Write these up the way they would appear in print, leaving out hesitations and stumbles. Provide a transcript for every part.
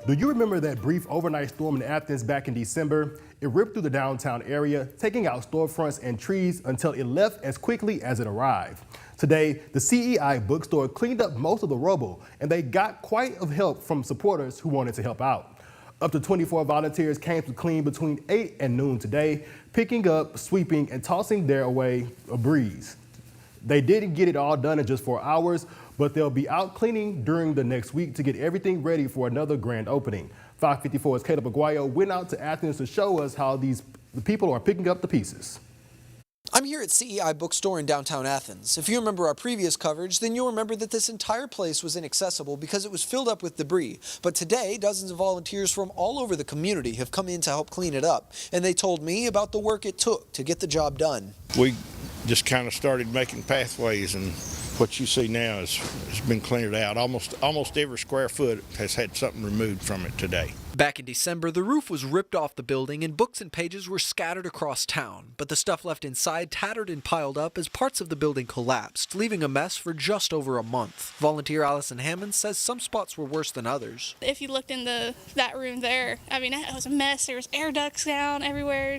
Do you remember that brief overnight storm in Athens back in December? It ripped through the downtown area, taking out storefronts and trees until it left as quickly as it arrived. Today, the CEI Bookstore cleaned up most of the rubble, and they got quite a help from supporters who wanted to help out. Up to 24 volunteers came to clean between 8 and noon today, picking up, sweeping, and tossing their away a breeze. They didn't get it all done in just 4 hours, but they'll be out cleaning during the next week to get everything ready for another grand opening. 554's Caleb Aguayo went out to Athens to show us how the people are picking up the pieces. I'm here at CEI Bookstore in downtown Athens. If you remember our previous coverage, then you'll remember that this entire place was inaccessible because it was filled up with debris. But today, dozens of volunteers from all over the community have come in to help clean it up. And they told me about the work it took to get the job done. We just kind of started making pathways, and what you see now has been cleared out. Almost every square foot has had something removed from it today. Back in December, the roof was ripped off the building and books and pages were scattered across town. But the stuff left inside tattered and piled up as parts of the building collapsed, leaving a mess for just over a month. Volunteer Allison Hammond says some spots were worse than others. If you looked in that room there, I mean, it was a mess. There was air ducts down everywhere.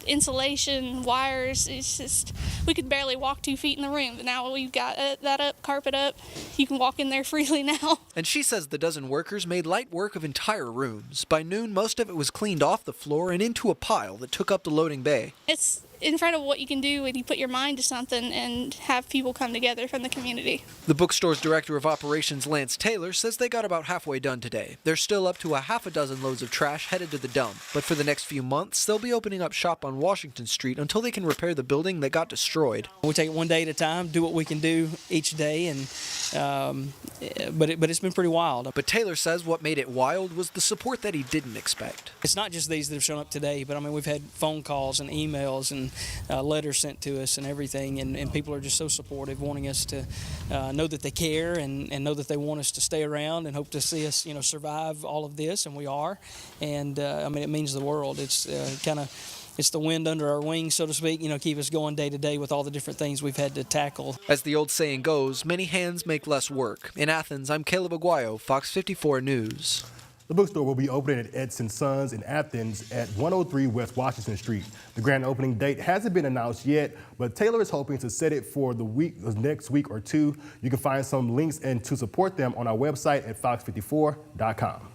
Insulation, wires, it's just, we could barely walk 2 feet in the room, but now we've got that up, carpet up, you can walk in there freely now. And she says the dozen workers made light work of entire rooms. By noon, most of it was cleaned off the floor and into a pile that took up the loading bay. It's incredible what you can do when you put your mind to something and have people come together from the community. The bookstore's director of operations, Lance Taylor, says they got about halfway done today. They're still up to a half a dozen loads of trash headed to the dump, but for the next few months, they'll be opening up shop on Washington Street until they can repair the building that got destroyed. We take it one day at a time, do what we can do each day, and but it's been pretty wild. But Taylor says what made it wild was the support that he didn't expect. It's not just these that have shown up today, but I mean, we've had phone calls and emails and letters sent to us and everything, and people are just so supportive, wanting us to know that they care and know that they want us to stay around and hope to see us, survive all of this, and we are. And I mean, it means the world. It's it's the wind under our wings, so to speak, keep us going day to day with all the different things we've had to tackle. As the old saying goes, many hands make less work. In Athens, I'm Caleb Aguayo, Fox 54 News. The bookstore will be opening at Edson Sons in Athens at 103 West Washington Street. The grand opening date hasn't been announced yet, but Taylor is hoping to set it for the next week or two. You can find some links and to support them on our website at fox54.com.